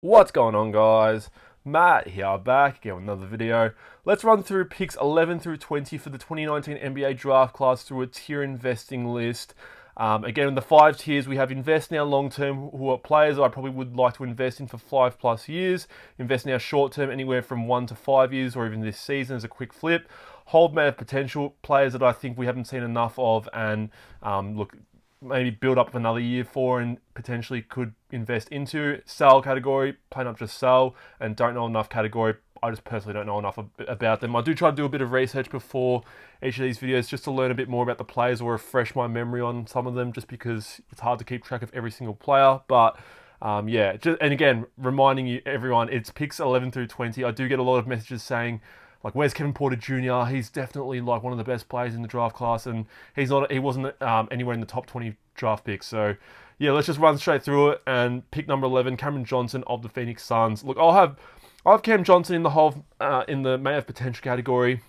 What's going on, guys? Matt here, back again with another video. Let's run through picks 11 through 20 for the 2019 NBA draft class through a tier investing list. Again, in the 5 tiers, we have invest now long term, who are players I probably would like to invest in for 5+ years. Invest now short term, anywhere from 1 to 5 years, or even this season as a quick flip. Hold may have potential, players that I think we haven't seen enough of, and look, maybe build up another year for and potentially could invest into. Sell category, plain up just sell, and don't know enough category. I just personally don't know enough about them. I do try to do a bit of research before each of these videos just to learn a bit more about the players or refresh my memory on some of them, just because it's hard to keep track of every single player. But yeah, and again, reminding you, everyone, it's picks 11 through 20. I do get a lot of messages saying, like, where's Kevin Porter Jr.? He's definitely like one of the best players in the draft class, and he wasn't anywhere in the top 20 draft picks. So yeah, let's just run straight through it. And pick number 11, Cameron Johnson of the Phoenix Suns. Look, I'll have Cam Johnson in the whole in the may have potential category.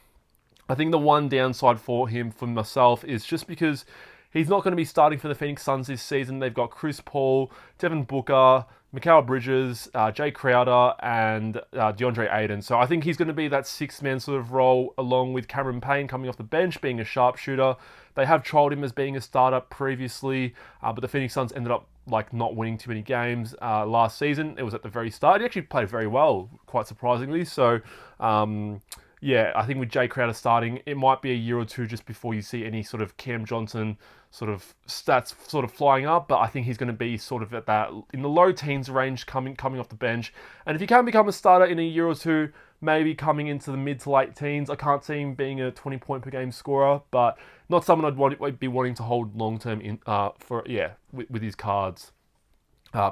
I think the one downside for him, for myself, is just because he's not going to be starting for the Phoenix Suns this season. They've got Chris Paul, Devin Booker, Mikal Bridges, Jay Crowder, and DeAndre Ayton. So I think he's going to be that six-man sort of role, along with Cameron Payne coming off the bench, being a sharpshooter. They have trialled him as being a starter previously, but the Phoenix Suns ended up like not winning too many games last season. It was at the very start. He actually played very well, quite surprisingly. So yeah, I think with Jay Crowder starting, it might be a year or two just before you see any sort of Cam Johnson sort of stats sort of flying up. But I think he's going to be sort of at that in the low teens range coming off the bench. And if he can become a starter in a year or two, maybe coming into the mid to late teens, I can't see him being a 20-point per game scorer, but not someone I'd be wanting to hold long term in with his cards.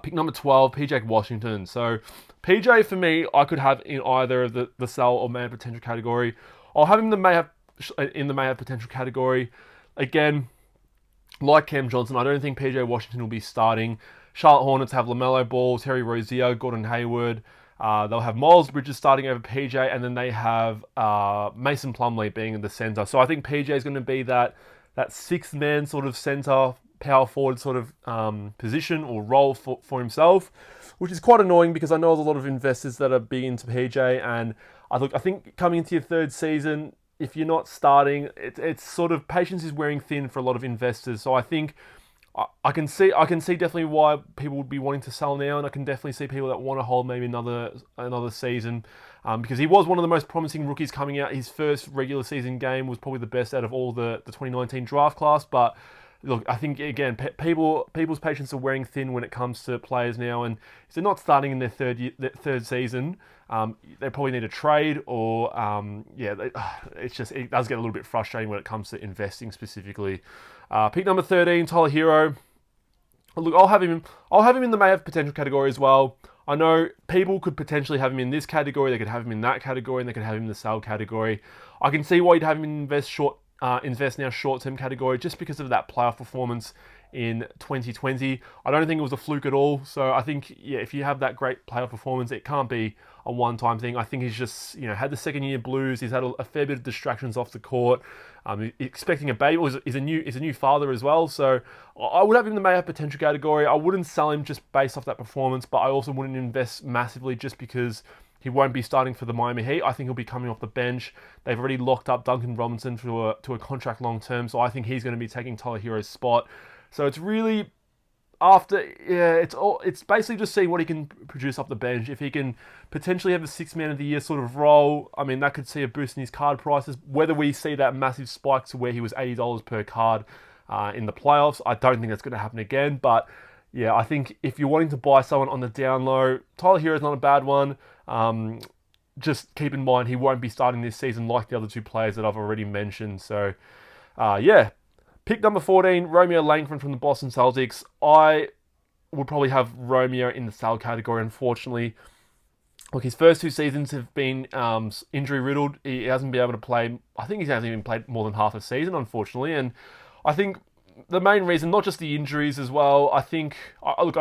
Pick number 12, PJ Washington. So PJ, for me, I could have in either of the sell or may have potential category. I'll have him in the may have potential category. Again, like Cam Johnson, I don't think PJ Washington will be starting. Charlotte Hornets have LaMelo Ball, Terry Rozier, Gordon Hayward. They'll have Miles Bridges starting over PJ, and then they have Mason Plumlee being in the center. So I think PJ is going to be that sixth man sort of center, power forward sort of position or role for himself, which is quite annoying because I know there's a lot of investors that are big into PJ, and I think coming into your third season, if you're not starting, it's sort of patience is wearing thin for a lot of investors. So I think I can see definitely why people would be wanting to sell now, and I can definitely see people that want to hold maybe another season, because he was one of the most promising rookies coming out. His first regular season game was probably the best out of all the 2019 draft class. But look, I think again, people's patience are wearing thin when it comes to players now, and if they're not starting in their third season, they probably need a trade or it does get a little bit frustrating when it comes to investing specifically. Pick number 13, Tyler Herro. Look, I'll have him in the may have potential category as well. I know people could potentially have him in this category, they could have him in that category, and they could have him in the sell category. I can see why you'd have him invest now short-term category, just because of that playoff performance in 2020. I don't think it was a fluke at all. So I think, yeah, if you have that great playoff performance, it can't be a one-time thing. I think he's just, had the second-year blues. He's had a fair bit of distractions off the court. Expecting a baby. He's a new father as well. So I would have him in the may have potential category. I wouldn't sell him just based off that performance, but I also wouldn't invest massively just because he won't be starting for the Miami Heat. I think he'll be coming off the bench. They've already locked up Duncan Robinson to a contract long term, so I think he's going to be taking Tyler Herro's spot. So it's really it's basically just seeing what he can produce off the bench. If he can potentially have a six-man of the year sort of role, I mean, that could see a boost in his card prices. Whether we see that massive spike to where he was $80 per card in the playoffs, I don't think that's going to happen again. But yeah, I think if you're wanting to buy someone on the down low, Tyler Herro is not a bad one. Just keep in mind he won't be starting this season like the other two players that I've already mentioned. So yeah. Pick number 14, Romeo Langford from the Boston Celtics. I would probably have Romeo in the sell category, unfortunately. Look, his first 2 seasons have been injury riddled. He hasn't been able to play. I think he hasn't even played more than half a season, unfortunately. And I think the main reason, not just the injuries as well, I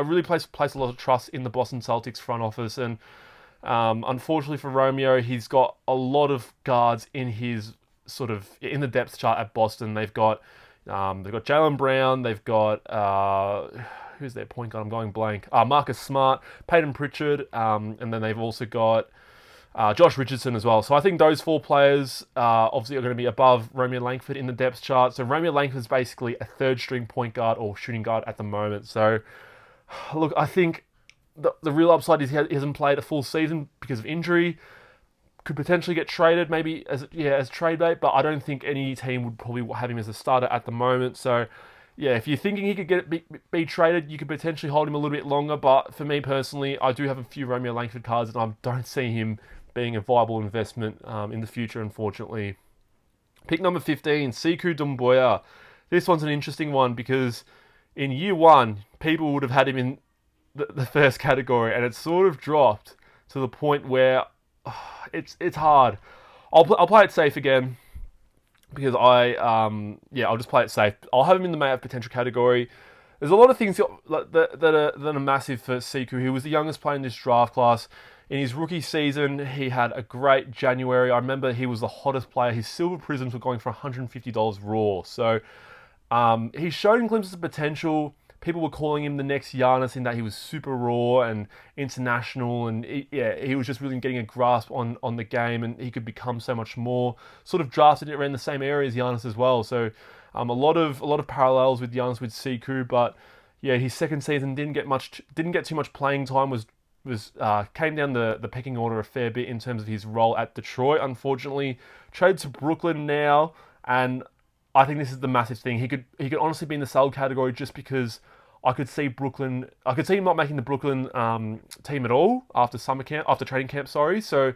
really place a lot of trust in the Boston Celtics front office. And unfortunately for Romeo, he's got a lot of guards in the depth chart at Boston. They've got Jaylen Brown. They've got who's their point guard? I'm going blank. Marcus Smart, Peyton Pritchard, and then they've also got Josh Richardson as well. So I think those 4 players obviously are going to be above Romeo Langford in the depth chart. So Romeo Langford is basically a third string point guard or shooting guard at the moment. So look, I think the real upside is he hasn't played a full season because of injury. Could potentially get traded, maybe as trade bait, but I don't think any team would probably have him as a starter at the moment. So, yeah, if you're thinking he could be traded, you could potentially hold him a little bit longer. But for me personally, I do have a few Romeo Langford cards, and I don't see him being a viable investment in the future, unfortunately. Pick number 15, Sekou Doumbouya. This one's an interesting one because in year 1, people would have had him in the first category, and it's sort of dropped to the point where it's hard. I'll play it safe again because I'll just play it safe. I'll have him in the may have potential category. There's a lot of things that are massive for Sekou. He was the youngest player in this draft class. In his rookie season, he had a great January. I remember he was the hottest player. His silver prisms were going for $150 raw. So he's shown glimpses of potential. People were calling him the next Giannis in that he was super raw and international, and he was just really getting a grasp on the game, and he could become so much more. Sort of drafted around the same area as Giannis as well. So a lot of parallels with Giannis with Sekou, but yeah, his second season didn't get too much playing time. Came down the pecking order a fair bit in terms of his role at Detroit. Unfortunately, traded to Brooklyn now, and I think this is the massive thing. He could honestly be in the sell category just because I could see him not making the Brooklyn team at all after training camp. Sorry. So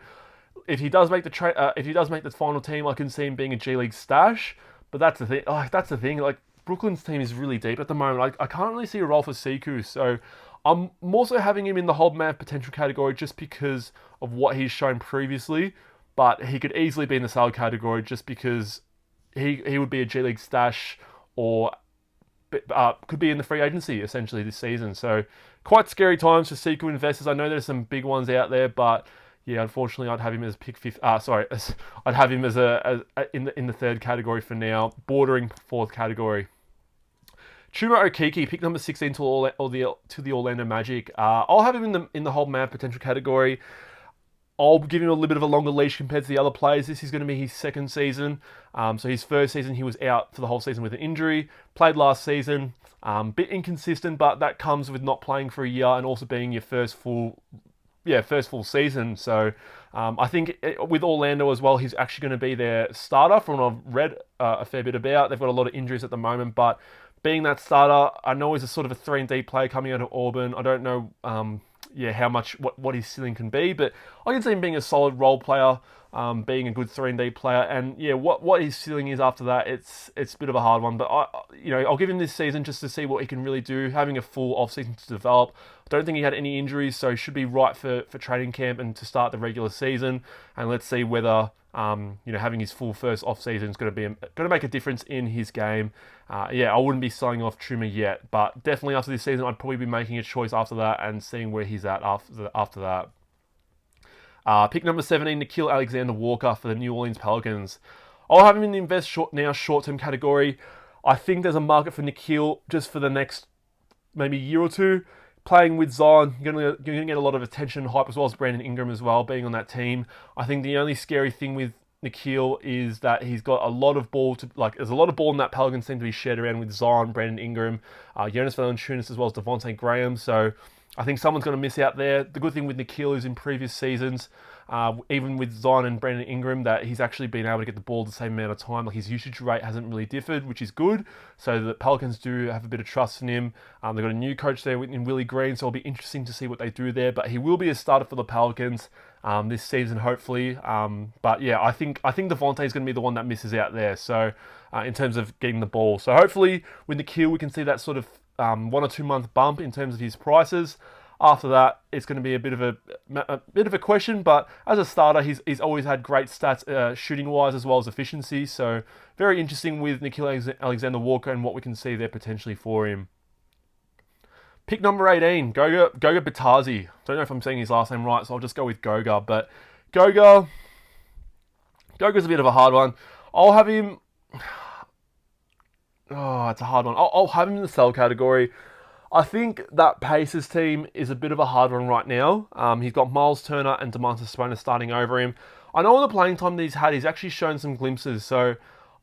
if he does make the final team, I can see him being a G League stash. But that's the thing. Like, Brooklyn's team is really deep at the moment. I can't really see a role for Sekou. So I'm more so having him in the hold man potential category just because of what he's shown previously. But he could easily be in the sell category just because he would be a G League stash or could be in the free agency essentially this season. So quite scary times for Sekou investors. I know there's some big ones out there, but yeah, unfortunately, I'd have him as pick fifth. I'd have him as in the third category for now, bordering fourth category. Chuma Okeke, pick number 16 to the Orlando Magic. I'll have him in the hold man potential category. I'll give him a little bit of a longer leash compared to the other players. This is going to be his second season. So his first season, he was out for the whole season with an injury. Played last season. Bit inconsistent, but that comes with not playing for a year and also being your first full season. So I think with Orlando as well, he's actually going to be their starter from what I've read a fair bit about. They've got a lot of injuries at the moment, but being that starter, I know he's a sort of a 3-and-D player coming out of Auburn. I don't know how much what his ceiling can be, but I can see him being a solid role player, being a good 3-and-D player, and what his ceiling is after that, it's a bit of a hard one. But I'll give him this season just to see what he can really do, having a full off season to develop. I don't think he had any injuries, so he should be right for training camp and to start the regular season. And let's see whether having his full first off season is going to make a difference in his game. I wouldn't be selling off Chuma yet, but definitely after this season, I'd probably be making a choice after that and seeing where he's at after that. Pick number 17, Nickeil Alexander-Walker for the New Orleans Pelicans. I'll have him in the short-term category. I think there's a market for Nickeil just for the next maybe year or two. Playing with Zion, you're going to get a lot of attention and hype, as well as Brandon Ingram as well, being on that team. I think the only scary thing with Nickeil is that he's got a lot of ball there's a lot of ball in that Pelicans team to be shared around with Zion, Brandon Ingram, Jonas Valanciunas, as well as Devontae Graham. So I think someone's going to miss out there. The good thing with Nickeil is in previous seasons, even with Zion and Brandon Ingram, that he's actually been able to get the ball the same amount of time. Like, his usage rate hasn't really differed, which is good. So the Pelicans do have a bit of trust in him. They've got a new coach there in Willie Green, so it'll be interesting to see what they do there. But he will be a starter for the Pelicans this season, hopefully. But yeah, I think Devontae is going to be the one that misses out there. So in terms of getting the ball, so hopefully with Nickeil we can see that sort of 1 or 2 month bump in terms of his prices. After that, it's going to be a bit of a question, but as a starter, he's always had great stats shooting wise as well as efficiency. So very interesting with Nickeil Alexander-Walker and what we can see there potentially for him. Pick number 18, Goga Bitadze. Don't know if I'm saying his last name right, so I'll just go with Goga. But Goga's a bit of a hard one. I'll have him. Oh, it's a hard one. I'll have him in the sell category. I think that Pacers team is a bit of a hard one right now. He's got Miles Turner and Domantas Sabonis starting over him. I know on the playing time that he's had, he's actually shown some glimpses. So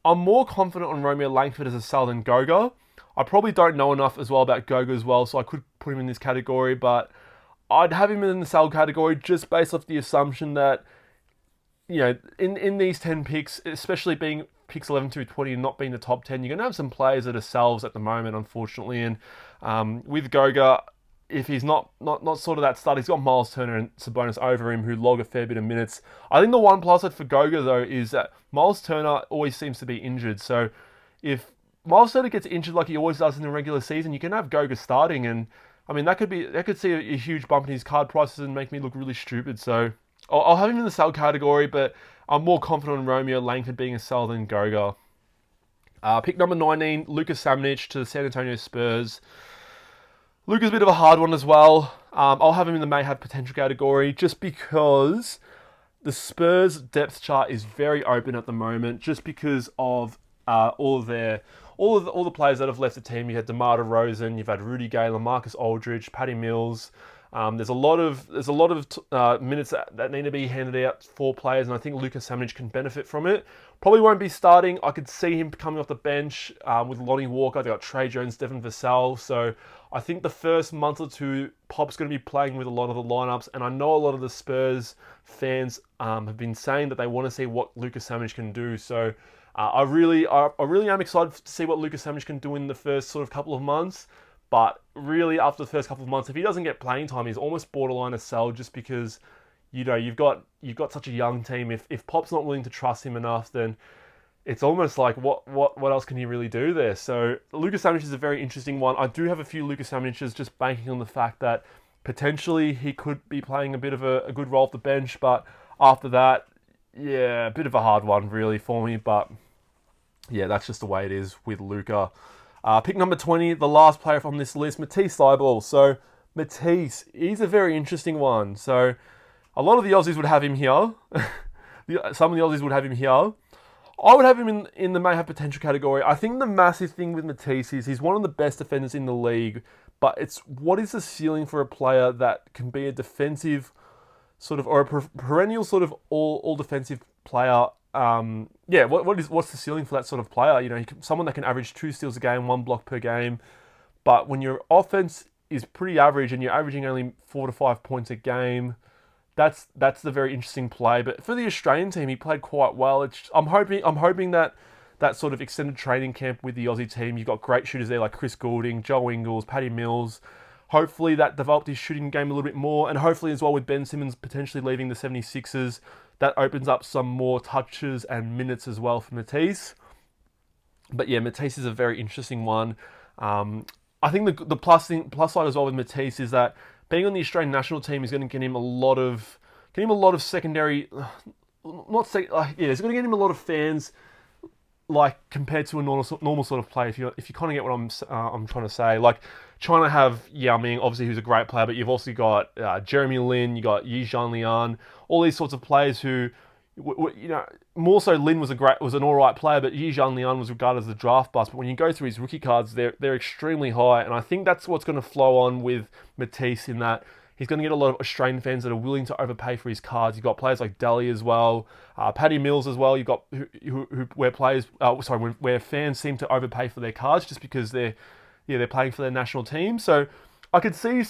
I'm more confident on Romeo Langford as a sell than Goga. I probably don't know enough as well about Goga as well, so I could put him in this category. But I'd have him in the sell category just based off the assumption that, in these 10 picks, especially being picks 11 through 20 and not being the top 10, you're going to have some players that are sells at the moment, unfortunately. And with Goga, if he's not sort of that start, he's got Miles Turner and Sabonis over him who log a fair bit of minutes. I think the one plus side for Goga, though, is that Miles Turner always seems to be injured. So if Miles Turner gets injured like he always does in the regular season, you can have Goga starting. And, I mean, that could see a huge bump in his card prices and make me look really stupid. So I'll have him in the sell category, but I'm more confident on Romeo Langford being a sell than Goga. Pick number 19, Luka Samanic to the San Antonio Spurs. Luka's a bit of a hard one as well. I'll have him in the may have potential category just because the Spurs depth chart is very open at the moment, just because of all the players that have left the team. You had DeMar DeRozan, you've had Rudy Gay, LaMarcus Aldridge, Patty Mills. There's a lot of minutes that need to be handed out for players, and I think Luka Samanic can benefit from it. Probably won't be starting. I could see him coming off the bench with Lonnie Walker. They got Trey Jones, Devin Vassell. So I think the first month or two, Pop's going to be playing with a lot of the lineups, and I know a lot of the Spurs fans have been saying that they want to see what Luka Samanic can do. So I really am excited to see what Luka Samanic can do in the first sort of couple of months. But really, after the first couple of months, if he doesn't get playing time, he's almost borderline a sell, just because you've got such a young team. If Pop's not willing to trust him enough, then it's almost like what else can he really do there? So Luka Samanic is a very interesting one. I do have a few Luka Samanics just banking on the fact that potentially he could be playing a bit of a good role off the bench. But after that, yeah, a bit of a hard one really for me. But yeah, that's just the way it is with Luka. Pick number 20, the last player from this list, Matisse Thybulle. So Matisse, he's a very interesting one. So a lot of the Aussies would have him here. Some of the Aussies would have him here. I would have him in the may have potential category. I think the massive thing with Matisse is he's one of the best defenders in the league, but it's what is the ceiling for a player that can be a defensive sort of, or a perennial sort of all defensive player. What's the ceiling for that sort of player? Someone that can average 2 steals a game, 1 block per game. But when your offense is pretty average and you're averaging only 4 to 5 points a game, that's the very interesting play. But for the Australian team, he played quite well. I'm hoping that sort of extended training camp with the Aussie team, you've got great shooters there like Chris Goulding, Joe Ingles, Patty Mills. Hopefully that developed his shooting game a little bit more, and hopefully as well with Ben Simmons potentially leaving the 76ers, that opens up some more touches and minutes as well for Matisse. But yeah, Matisse is a very interesting one. I think the plus side as well with Matisse is that being on the Australian national team is going to get him a lot of secondary. It's going to get him a lot of fans, like compared to a normal sort of play. If you kind of get what I'm trying to say, like trying to have Yao Ming, obviously who's a great player, but you've also got Jeremy Lin, you got Yi Zhang Lian, all these sorts of players who, more so Lin was an all right player, but Yi Zhang Lian was regarded as the draft bust. But when you go through his rookie cards, they're extremely high, and I think that's what's going to flow on with Matisse, in that he's going to get a lot of Australian fans that are willing to overpay for his cards. You've got players like Daly as well, Patty Mills as well. You've got where fans seem to overpay for their cards just because they're playing for their national team. So I could see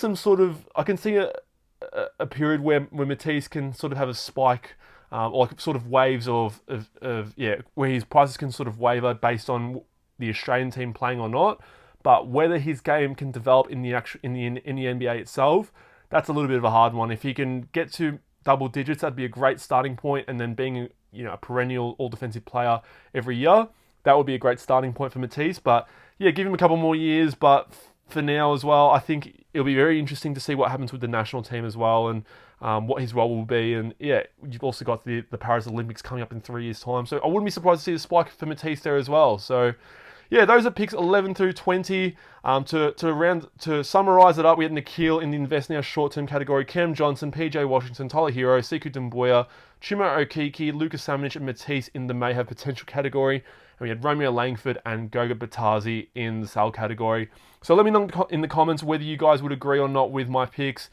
a period where Matisse can sort of have a spike, or like sort of waves of where his prices can sort of waver based on the Australian team playing or not. But whether his game can develop in the NBA itself, that's a little bit of a hard one. If he can get to double digits, that'd be a great starting point. And then being a perennial all defensive player every year, that would be a great starting point for Matisse. But yeah, give him a couple more years. But for now as well, I think it'll be very interesting to see what happens with the national team as well, and what his role will be. And yeah, you've also got the Paris Olympics coming up in 3 years' time. So I wouldn't be surprised to see a spike for Matisse there as well. So yeah, those are picks 11 through 20. To summarize it up, we had Nickeil in the Invest Now short-term category, Cam Johnson, PJ Washington, Tyler Herro, Sekou Doumbouya, Chuma Okeke, Luka Samanic, and Matisse in the may have potential category. And we had Romeo Langford and Goga Bitadze in the sell category. So let me know in the comments whether you guys would agree or not with my picks.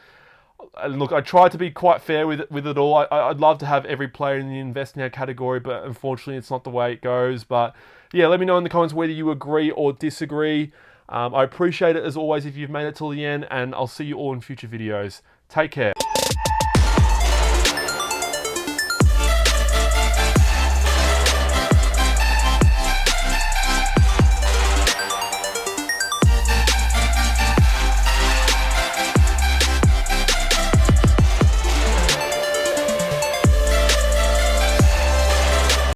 And look, I tried to be quite fair with it all. I'd love to have every player in the Invest Now category, but unfortunately it's not the way it goes. But yeah, let me know in the comments whether you agree or disagree. I appreciate it as always if you've made it till the end, and I'll see you all in future videos. Take care.